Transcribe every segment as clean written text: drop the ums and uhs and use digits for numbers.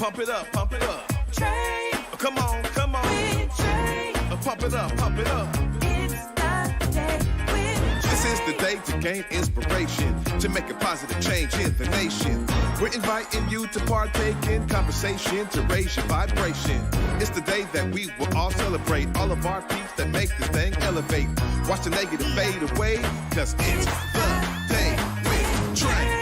Pump it up, pump it up. Trae. Come on, come on. With Trae. Pump it up, pump it up. It's the day with This is the day to gain inspiration, to make a positive change in the nation. We're inviting you to partake in conversation, to raise your vibration. It's the day that we will all celebrate all of our peeps that make this thing elevate. Watch the negative fade away, cause it's the day with Trae.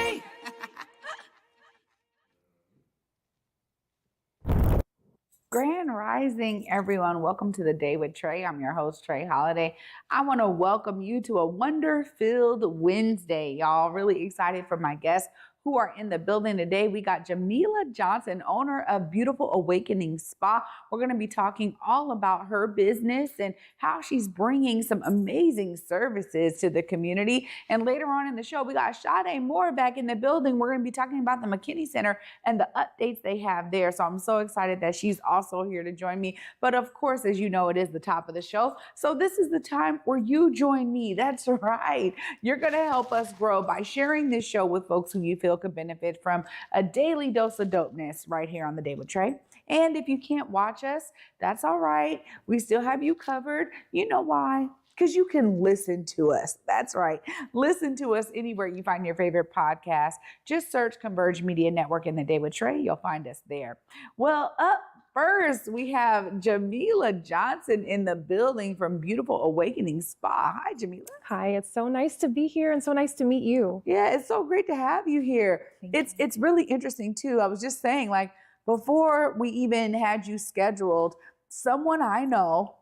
Grand Rising, everyone. Welcome to the Day with Trae. I'm your host, Trae Holiday. I want to welcome you to a wonder-filled Wednesday, y'all. Really excited for my guests who are in the building today. We got Jamila Johnson, owner of Beautiful Awakening Spa. We're going to be talking all about her business and how she's bringing some amazing services to the community. And later on in the show, we got Shaude Moore back in the building. We're going to be talking about the McKinney Center and the updates they have there. So I'm so excited that she's also here to join me. But of course, as you know, it is the top of the show. So this is the time where you join me. That's right. You're going to help us grow by sharing this show with folks who you feel could benefit from a daily dose of dopeness right here on the Day with Trae. And if you can't watch us, that's all right. We still have you covered. You know why? Because you can listen to us. That's right. Listen to us anywhere you find your favorite podcast. Just search Converge Media Network in the Day with Trae. You'll find us there. Well, up first, we have Jamila Johnson in the building from Beautiful Awakening Spa. Hi, Jamila. Hi, it's so nice to be here and so nice to meet you. Yeah, it's so great to have you here. It's really interesting too. I was just saying, like, before we even had you scheduled, someone I know,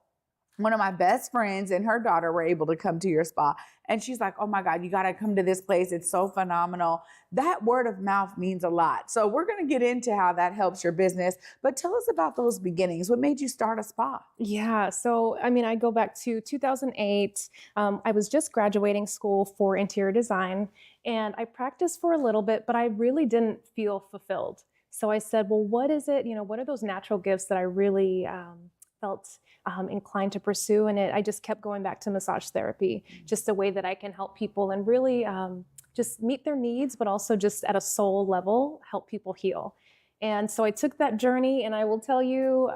one of my best friends and her daughter were able to come to your spa. And she's like, oh my God, you got to come to this place. It's so phenomenal. That word of mouth means a lot. So we're going to get into how that helps your business. But tell us about those beginnings. What made you start a spa? Yeah, so I go back to 2008. I was just graduating school for interior design and I practiced for a little bit, but I really didn't feel fulfilled. So I said, well, what is it? What are those natural gifts that I really felt inclined to pursue? And I just kept going back to massage therapy, just a way that I can help people and really just meet their needs, but also just at a soul level, help people heal. And so I took that journey, and I will tell you,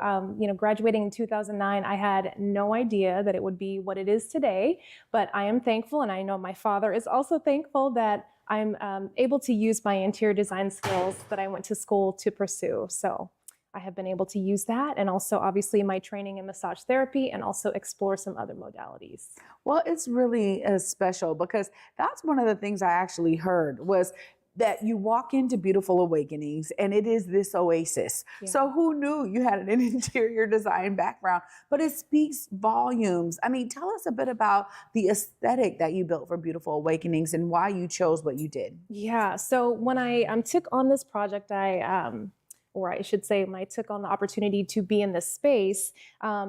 graduating in 2009, I had no idea that it would be what it is today, but I am thankful, and I know my father is also thankful that I'm able to use my interior design skills that I went to school to pursue. So I have been able to use that, and also obviously my training in massage therapy, and also explore some other modalities. Well, it's really special because that's one of the things I actually heard was that you walk into Beautiful Awakenings and it is this oasis. Yeah. So who knew you had an interior design background, but it speaks volumes. I mean, tell us a bit about the aesthetic that you built for Beautiful Awakenings and why you chose what you did. Yeah, so when I took on this project, when I took on the opportunity to be in this space,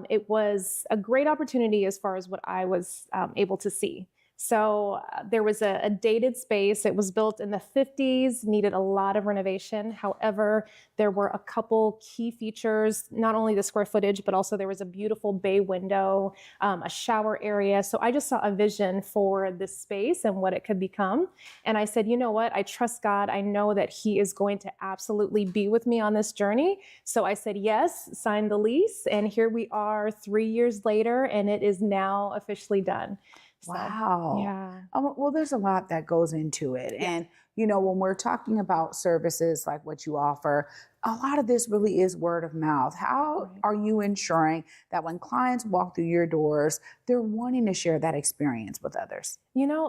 it was a great opportunity as far as what I was able to see. So there was a dated space. It was built in the 50s, needed a lot of renovation. However, there were a couple key features, not only the square footage, but also there was a beautiful bay window, a shower area. So I just saw a vision for this space and what it could become. And I said, you know what? I trust God. I know that He is going to absolutely be with me on this journey. So I said, yes, signed the lease. And here we are 3 years later, and it is now officially done. So, wow. Yeah. Well, there's a lot that goes into it. Yeah. And, when we're talking about services like what you offer, a lot of this really is word of mouth. How are you ensuring that when clients walk through your doors, they're wanting to share that experience with others?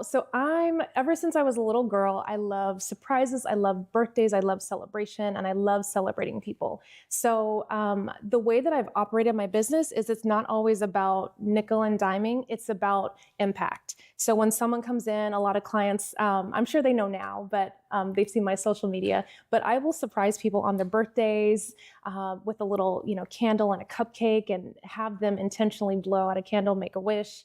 So ever since I was a little girl, I love surprises, I love birthdays, I love celebration, and I love celebrating people. So the way that I've operated my business is it's not always about nickel and diming, it's about impact. So when someone comes in, a lot of clients, I'm sure they know now, but they've seen my social media, but I will surprise people on their birthdays with a little, candle and a cupcake, and have them intentionally blow out a candle, make a wish.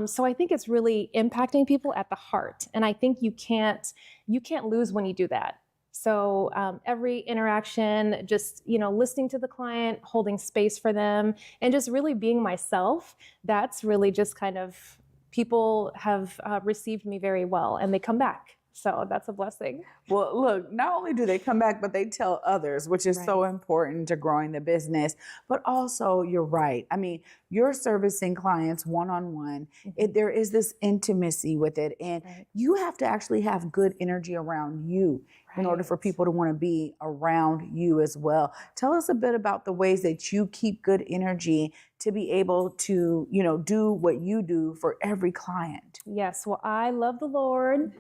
So I think it's really impacting people at the heart. And I think you can't lose when you do that. So every interaction, just, listening to the client, holding space for them, and just really being myself, that's really just kind of, people have received me very well, and they come back. So that's a blessing. Well, look, not only do they come back, but they tell others, which is so Right. important to growing the business. But also, you're right. I mean, you're servicing clients one on one. There is this intimacy with it, and Right. you have to actually have good energy around you in order for Right. people to want to be around you as well. Tell us a bit about the ways that you keep good energy to be able to, do what you do for every client. Yes, well, I love the Lord.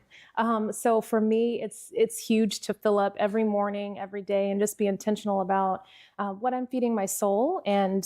So for me, it's huge to fill up every morning, every day, and just be intentional about what I'm feeding my soul, and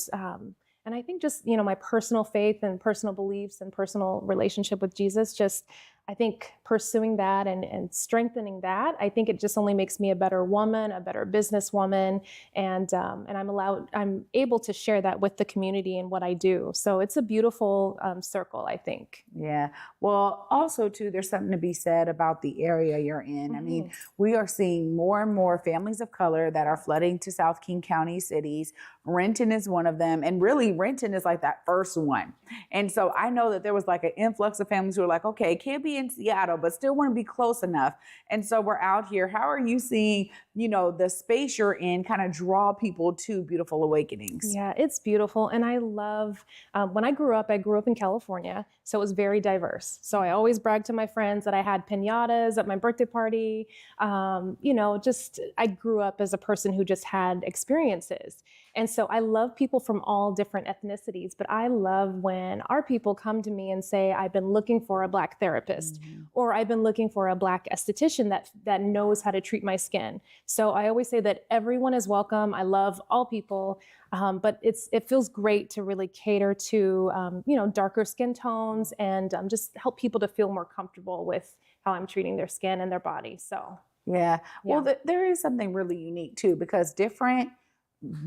I think just my personal faith and personal beliefs and personal relationship with Jesus. Just I think pursuing that and strengthening that. I think it just only makes me a better woman, a better businesswoman, and I'm able to share that with the community and what I do. So it's a beautiful circle, I think. Yeah. Well, also too, there's something to be said about the area you're in. I mean, we are seeing more and more families of color that are flooding to South King County cities. Renton is one of them. And really, Renton is like that first one. And so I know that there was like an influx of families who are like, okay, can't be in Seattle, but still want to be close enough. And so we're out here. How are you seeing, the space you're in kind of draw people to Beautiful Awakenings? Yeah, it's beautiful. And I love, when I grew up in California. So it was very diverse. So I always brag to my friends that I had piñatas at my birthday party. I grew up as a person who just had experiences. And so I love people from all different ethnicities, but I love when our people come to me and say, I've been looking for a Black therapist, or I've been looking for a Black esthetician that knows how to treat my skin. So I always say that everyone is welcome. I love all people, but it feels great to really cater to, darker skin tones and just help people to feel more comfortable with how I'm treating their skin and their body. So Yeah. Well, there is something really unique too, because different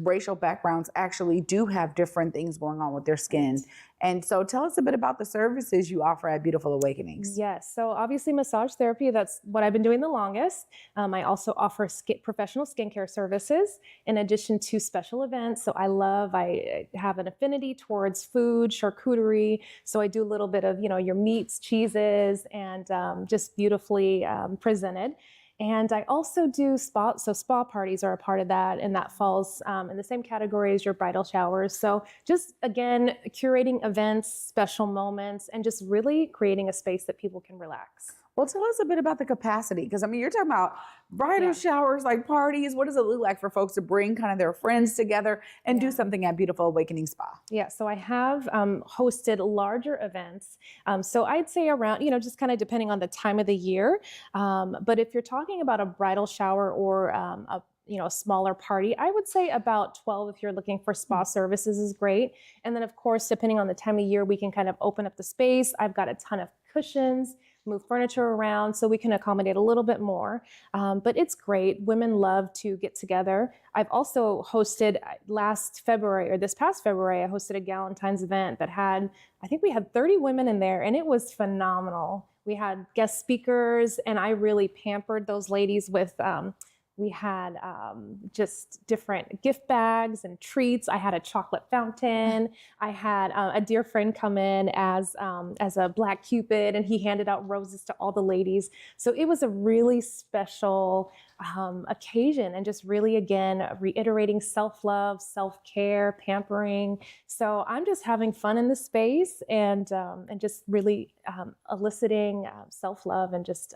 racial backgrounds actually do have different things going on with their skin. And so tell us a bit about the services you offer at Beautiful Awakenings. Yes. So obviously massage therapy, that's what I've been doing the longest. I also offer professional skincare services in addition to special events. So I have an affinity towards food, charcuterie. So I do a little bit of, your meats, cheeses, and just beautifully presented. And I also do spa. So spa parties are a part of that. And that falls in the same category as your bridal showers. So just, again, curating events, special moments, and just really creating a space that people can relax. Well, tell us a bit about the capacity, because you're talking about bridal showers, like parties. What does it look like for folks to bring kind of their friends together and do something at Beautiful Awakening Spa? Yeah, so I have hosted larger events. So I'd say around, just kind of depending on the time of the year. But if you're talking about a bridal shower or a smaller party, I would say about 12 if you're looking for spa services is great. And then of course, depending on the time of year, we can kind of open up the space. I've got a ton of cushions, move furniture around so we can accommodate a little bit more. But it's great. Women love to get together. I've also hosted this past February, I hosted a Galentine's event that I think we had 30 women in there, and it was phenomenal. We had guest speakers, and I really pampered those ladies with, we had just different gift bags and treats. I had a chocolate fountain. I had a dear friend come in as a Black Cupid, and he handed out roses to all the ladies. So it was a really special occasion, and just really, again, reiterating self-love, self-care, pampering. So I'm just having fun in the space and just really eliciting self-love and just,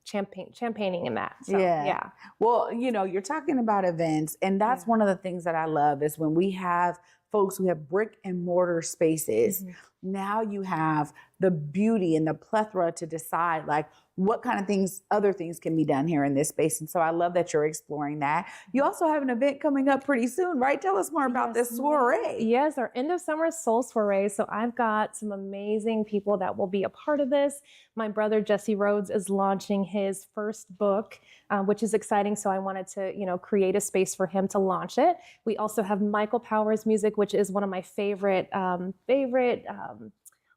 champagning in that. So, yeah. Well, you're talking about events, and that's one of the things that I love is when we have folks who have brick and mortar spaces. Now you have the beauty and the plethora to decide like what kind of other things can be done here in this space. And so I love that you're exploring that. You also have an event coming up pretty soon, right? Tell us more about this soiree. Yes, our end of summer soul soiree. So I've got some amazing people that will be a part of this. My brother, Jesse Rhodes, is launching his first book, which is exciting. So I wanted to, create a space for him to launch it. We also have Michael Powers music, which is one of my favorite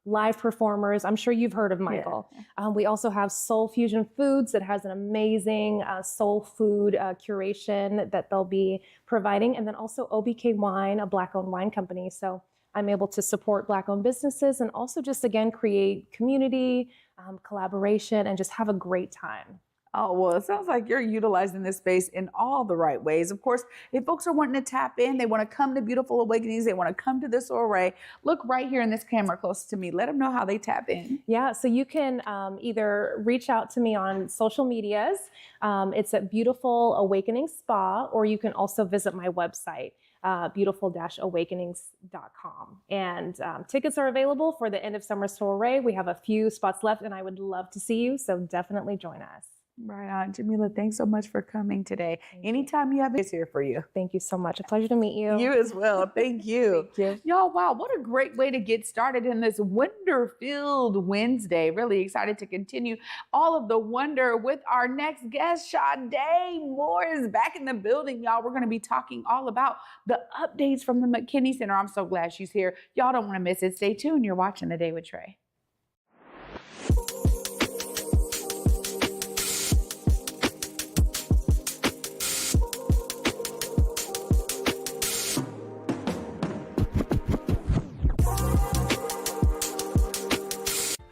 live performers. I'm sure you've heard of Michael. We also have Soul Fusion Foods that has an amazing soul food curation that they'll be providing. And then also OBK Wine, a Black-owned wine company. So I'm able to support Black-owned businesses and also just, again, create community, collaboration, and just have a great time. Oh, well, it sounds like you're utilizing this space in all the right ways. Of course, if folks are wanting to tap in, they want to come to Beautiful Awakenings, they want to come to the soiree, look right here in this camera close to me. Let them know how they tap in. Yeah, so you can either reach out to me on social medias. It's at Beautiful Awakening Spa, or you can also visit my website, beautiful-awakenings.com. And tickets are available for the end of summer soiree. We have a few spots left, and I would love to see you, so definitely join us. Right on. Jamila, thanks so much for coming today. Anytime you have it, it's here for you. Thank you so much. A pleasure to meet you. You as well. Thank you. Thank you. Y'all, wow, what a great way to get started in this wonder-filled Wednesday. Really excited to continue all of the wonder with our next guest. Shaude Moore is back in the building, y'all. We're going to be talking all about the updates from the McKinney Center. I'm so glad she's here. Y'all don't want to miss it. Stay tuned. You're watching The Day with Trae.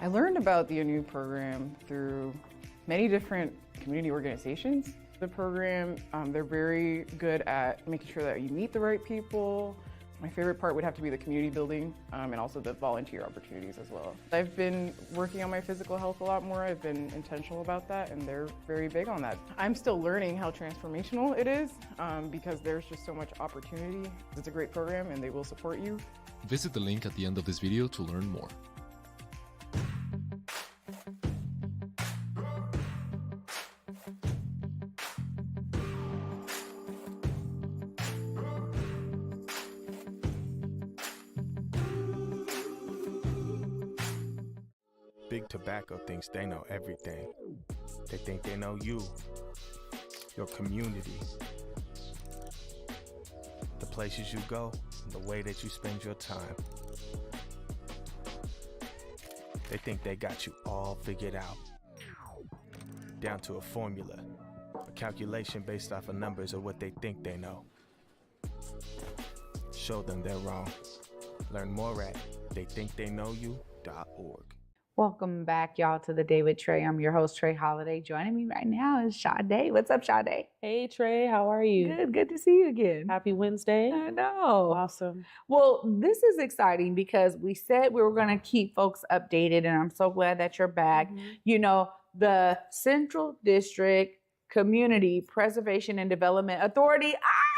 I learned about the ANU program through many different community organizations. The program, they're very good at making sure that you meet the right people. My favorite part would have to be the community building and also the volunteer opportunities as well. I've been working on my physical health a lot more. I've been intentional about that, and they're very big on that. I'm still learning how transformational it is because there's just so much opportunity. It's a great program and they will support you. Visit the link at the end of this video to learn more. Big Tobacco thinks they know everything. They think they know you, your community, the places you go, the way that you spend your time. They think they got you all figured out, down to a formula, a calculation based off of numbers of what they think they know. Show them they're wrong. Learn more at theythinktheyknowyou.org. Welcome back, y'all, to The Day with Trae. I'm your host, Trae Holiday. Joining me right now is Shaude. What's up, Shaude? Hey Trae, how are you? Good to see you again. Happy Wednesday. I know. Awesome. Well, this is exciting because we said we were going to keep folks updated, and I'm so glad that you're back. You know, the Central District Community Preservation and Development Authority.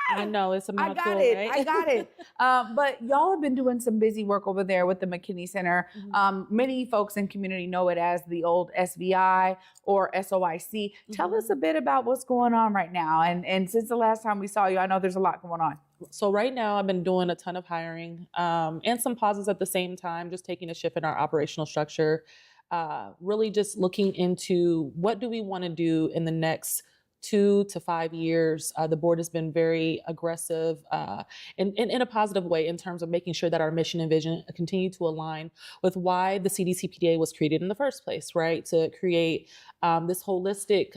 I know it's a mouthful, I right? got it. But y'all have been doing some busy work over there with the McKinney Center. Many folks in community know it as the old SVI or SOIC. Tell us a bit about what's going on right now. And since the last time we saw you, I know there's a lot going on. So right now I've been doing a ton of hiring and some pauses at the same time, just taking a shift in our operational structure, really just looking into what do we want to do in the next 2 to 5 years. The board has been very aggressive in a positive way in terms of making sure that our mission and vision continue to align with why the CDCPDA was created in the first place, right? To create this holistic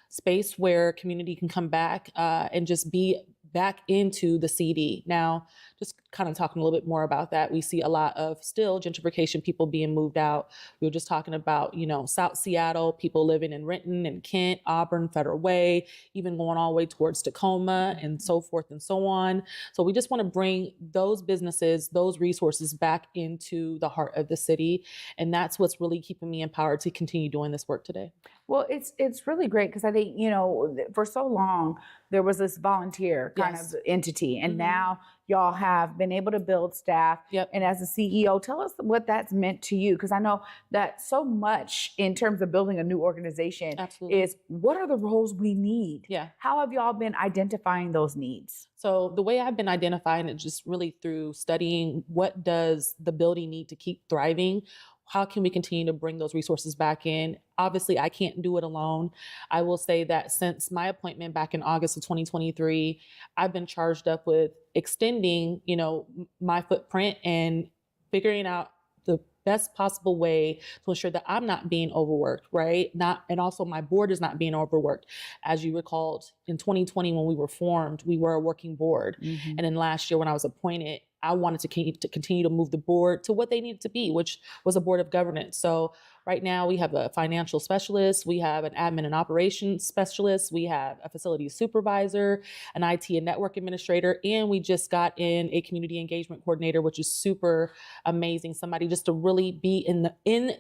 space where community can come back and just be back into the CD. Now, just kind of talking a little bit more about that, we see a lot of still gentrification, people being moved out. We were just talking about, you know, South Seattle, people living in Renton and Kent, Auburn, Federal Way, even going all the way towards Tacoma and so forth and so on. So we just want to bring those businesses, those resources back into the heart of the city. And that's what's really keeping me empowered to continue doing this work today. Well, it's really great because I think, you know, for so long, there was this volunteer kind of entity. And now y'all have been able to build staff. And as a CEO, tell us what that's meant to you. Because I know that so much in terms of building a new organization is what are the roles we need? How have y'all been identifying those needs? So the way I've been identifying it just really through studying what does the building need to keep thriving? How can we continue to bring those resources back in? Obviously, I can't do it alone. I will say that since my appointment back in August of 2023, I've been charged up with extending, you know, my footprint and figuring out the best possible way to ensure that I'm not being overworked, right? And also my board is not being overworked. As you recalled, in 2020, when we were formed, we were a working board. And then last year when I was appointed, I wanted to continue to move the board to what they needed to be, which was a board of governance. So right now we have a financial specialist, we have an admin and operations specialist, we have a facilities supervisor, an IT and network administrator, and we just got in a community engagement coordinator, which is super amazing. Somebody just to really be in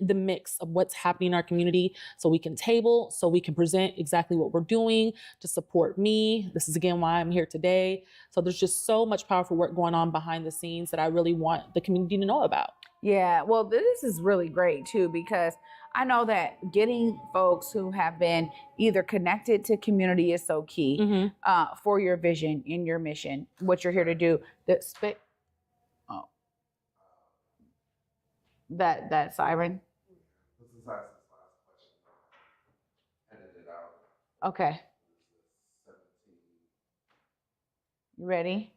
the mix of what's happening in our community, so we can table, so we can present exactly what we're doing to support me. This is again why I'm here today. So there's just so much powerful work going on behind the scenes that I really want the community to know about. Yeah, well, this is really great too, because I know that getting folks who have been either connected to community is so key for your vision and your mission, what you're here to do. That siren. Okay. You ready?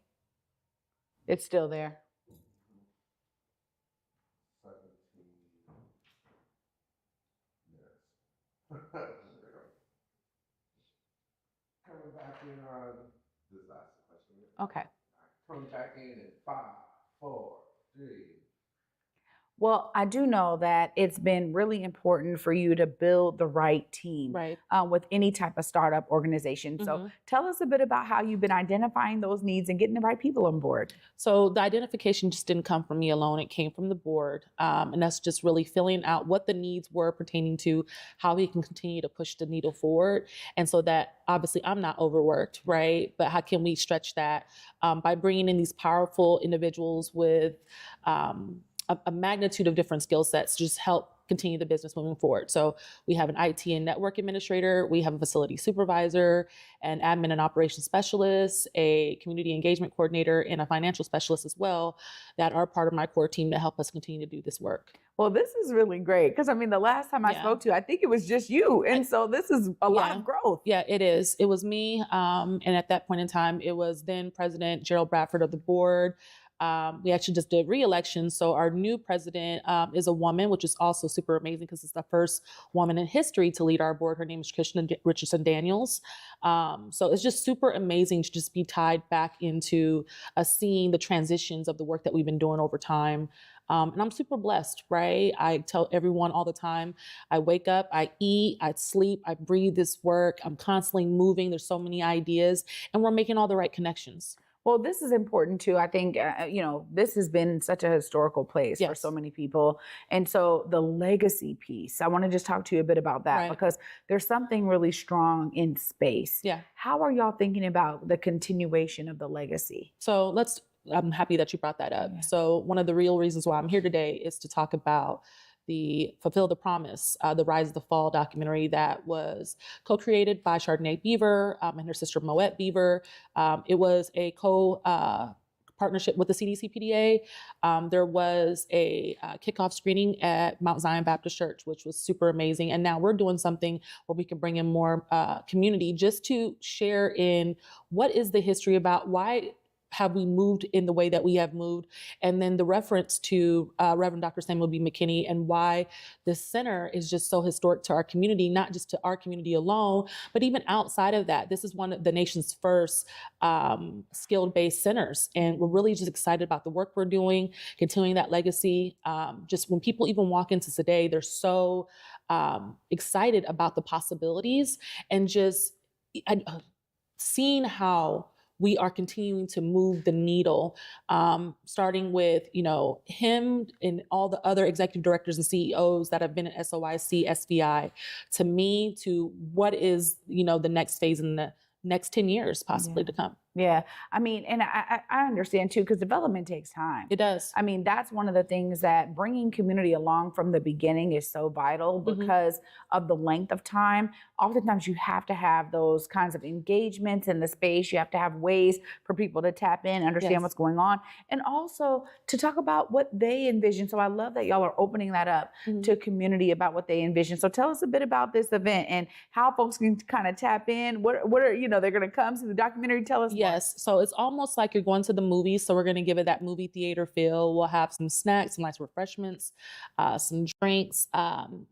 It's still there. Coming back in on this last question. Okay. Coming back in 5, 4, 3. Well, I do know that it's been really important for you to build the right team with any type of startup organization. So tell us a bit about how you've been identifying those needs and getting the right people on board. So the identification just didn't come from me alone. It came from the board. And that's just really filling out what the needs were pertaining to how we can continue to push the needle forward. And so that obviously I'm not overworked, right? But how can we stretch that by bringing in these powerful individuals with a magnitude of different skill sets to just help continue the business moving forward. So we have an IT and network administrator, we have a facility supervisor, an admin and operations specialist, a community engagement coordinator, and a financial specialist as well that are part of my core team to help us continue to do this work. Well, this is really great because I mean, the last time I spoke to you, I think it was just you. And so this is a lot of growth. Yeah, it is. It was me. And at that point in time, it was then President Gerald Bradford of the board. We actually just did re-election. So our new president is a woman, which is also super amazing because it's the first woman in history to lead our board. Her name is Krishna Richardson Daniels. So it's just super amazing to just be tied back into seeing the transitions of the work that we've been doing over time. And I'm super blessed, right? I tell everyone all the time, I wake up, I eat, I sleep, I breathe this work. I'm constantly moving. There's so many ideas and we're making all the right connections. Well, this is important too. I think, this has been such a historical place for so many people. And so the legacy piece, I want to just talk to you a bit about that because there's something really strong in space. Yeah. How are y'all thinking about the continuation of the legacy? So I'm happy that you brought that up. Yeah. So one of the real reasons why I'm here today is to talk about the Fulfill the Promise, the Rise of the Fall documentary that was co-created by Shaude Beaver and her sister Moet Beaver. It was a partnership with the CDC PDA. There was a kickoff screening at Mount Zion Baptist Church, which was super amazing. And now we're doing something where we can bring in more community just to share in what is the history about, why have we moved in the way that we have moved? And then the reference to Reverend Dr. Samuel B. McKinney and why this center is just so historic to our community, not just to our community alone, but even outside of that. This is one of the nation's first skilled-based centers. And we're really just excited about the work we're doing, continuing that legacy. Just when people even walk into today, they're so excited about the possibilities and just seeing how we are continuing to move the needle, starting with, him and all the other executive directors and CEOs that have been at SOIC, SVI, to me, to what is, the next phase in the next 10 years possibly to come. Yeah. I mean, and I understand too, because development takes time. It does. I mean, that's one of the things that bringing community along from the beginning is so vital because of the length of time. Oftentimes you have to have those kinds of engagements in the space. You have to have ways for people to tap in, understand what's going on, and also to talk about what they envision. So I love that y'all are opening that up to community about what they envision. So tell us a bit about this event and how folks can kind of tap in. What are, they're going to come to the documentary. Tell us. Yes. So it's almost like you're going to the movies. So we're going to give it that movie theater feel. We'll have some snacks, some nice refreshments, some drinks,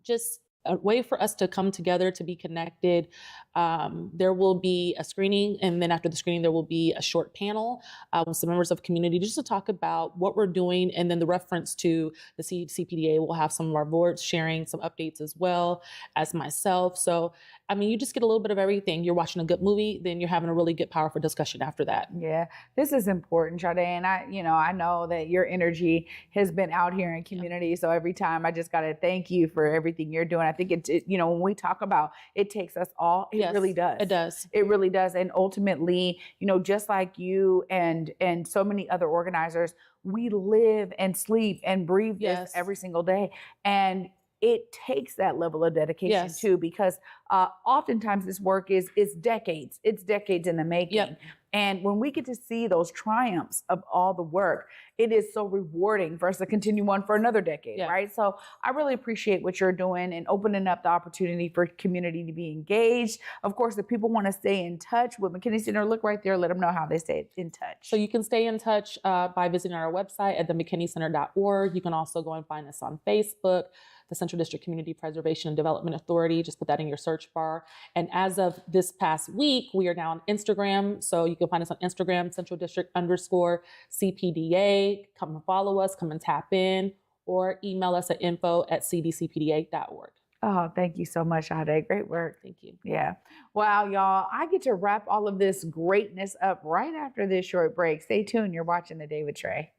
just a way for us to come together, to be connected. There will be a screening, and then after the screening, there will be a short panel with some members of community just to talk about what we're doing, and then the reference to the CPDA. We'll have some of our boards sharing some updates as well as myself. So, I mean, you just get a little bit of everything. You're watching a good movie, then you're having a really good, powerful discussion after that. Yeah, this is important, Shaude, and I know that your energy has been out here in community. So every time I just got to thank you for everything you're doing. I think when we talk about it takes us all, it really does. It does. It really does. And ultimately, just like you and so many other organizers, we live and sleep and breathe this every single day. And it takes that level of dedication too, because oftentimes this work is decades. It's decades in the making. Yep. And when we get to see those triumphs of all the work, it is so rewarding for us to continue on for another decade, right? So I really appreciate what you're doing and opening up the opportunity for community to be engaged. Of course, if people want to stay in touch with McKinney Center, look right there, let them know how they stay in touch. So you can stay in touch by visiting our website at themckinneycenter.org. You can also go and find us on Facebook, the Central District Community Preservation and Development Authority. Just put that in your search bar. And as of this past week, we are now on Instagram. So you can find us on Instagram, Central District _CPDA. Come and follow us, come and tap in, or email us at info@cdcpda.org. Oh, thank you so much, Shaude. Great work. Thank you. Yeah. Wow, y'all. I get to wrap all of this greatness up right after this short break. Stay tuned. You're watching The Day with Trae.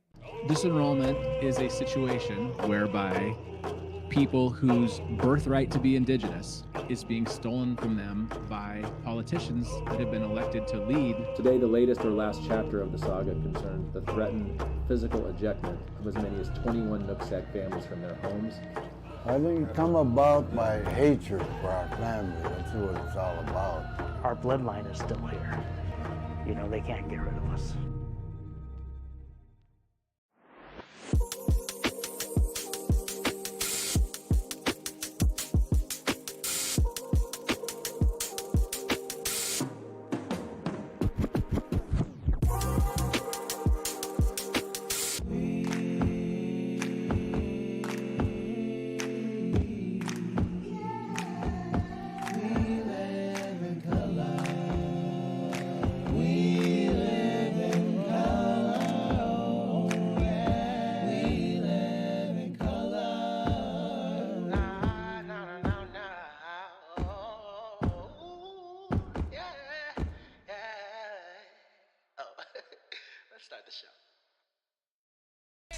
Disenrollment is a situation whereby people whose birthright to be indigenous is being stolen from them by politicians that have been elected to lead. Today, the latest or last chapter of the saga concerns the threatened physical ejectment of as many as 21 Nooksack families from their homes. I think it come about by hatred for our family. That's what it's all about. Our bloodline is still here. They can't get rid of us.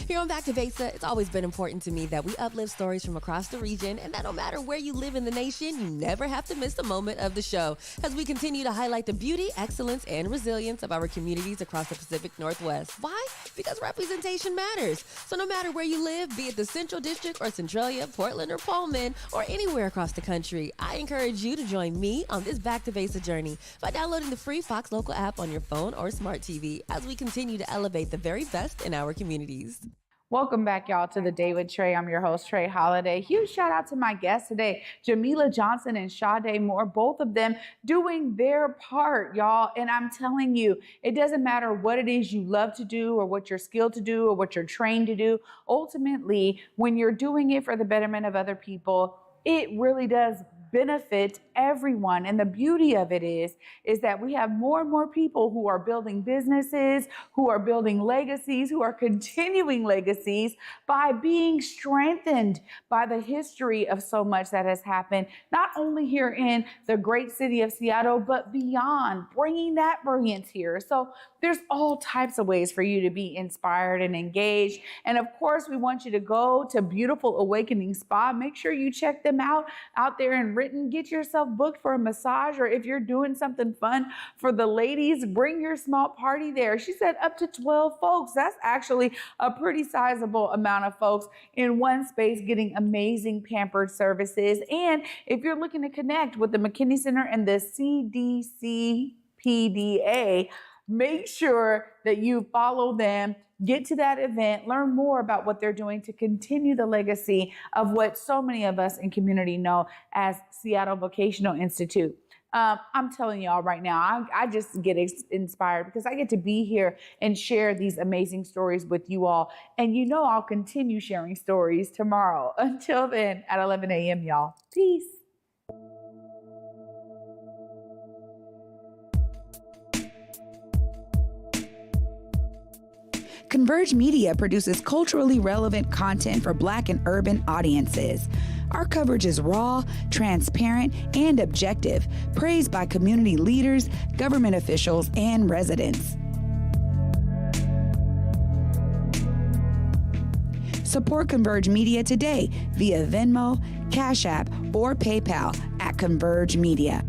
Here on Back to Besa, it's always been important to me that we uplift stories from across the region, and that no matter where you live in the nation, you never have to miss a moment of the show as we continue to highlight the beauty, excellence, and resilience of our communities across the Pacific Northwest. Why? Because representation matters. So no matter where you live, be it the Central District or Centralia, Portland or Pullman, or anywhere across the country, I encourage you to join me on this Back to Besa journey by downloading the free Fox Local app on your phone or smart TV as we continue to elevate the very best in our communities. Welcome back, y'all, to The Day with Trae. I'm your host, Trae Holiday. Huge shout out to my guests today, Jamila Johnson and Shaude Moore, both of them doing their part, y'all. And I'm telling you, it doesn't matter what it is you love to do or what you're skilled to do or what you're trained to do. Ultimately, when you're doing it for the betterment of other people, it really does benefit everyone. And the beauty of it is that we have more and more people who are building businesses, who are building legacies, who are continuing legacies by being strengthened by the history of so much that has happened, not only here in the great city of Seattle, but beyond, bringing that brilliance here. So there's all types of ways for you to be inspired and engaged. And of course, we want you to go to Beautiful Awakening Spa. Make sure you check them out there in Renton. Get yourself booked for a massage, or if you're doing something fun for the ladies, bring your small party there. She said up to 12 folks. That's actually a pretty sizable amount of folks in one space getting amazing pampered services. And if you're looking to connect with the McKinney Center and the CDCPDA, make sure that you follow them, get to that event, learn more about what they're doing to continue the legacy of what so many of us in community know as Seattle Vocational Institute. I'm telling y'all right now, I just get inspired because I get to be here and share these amazing stories with you all. And you know I'll continue sharing stories tomorrow. Until then, at 11 a.m., y'all. Peace. Converge Media produces culturally relevant content for Black and urban audiences. Our coverage is raw, transparent, and objective, praised by community leaders, government officials, and residents. Support Converge Media today via Venmo, Cash App, or PayPal at Converge Media.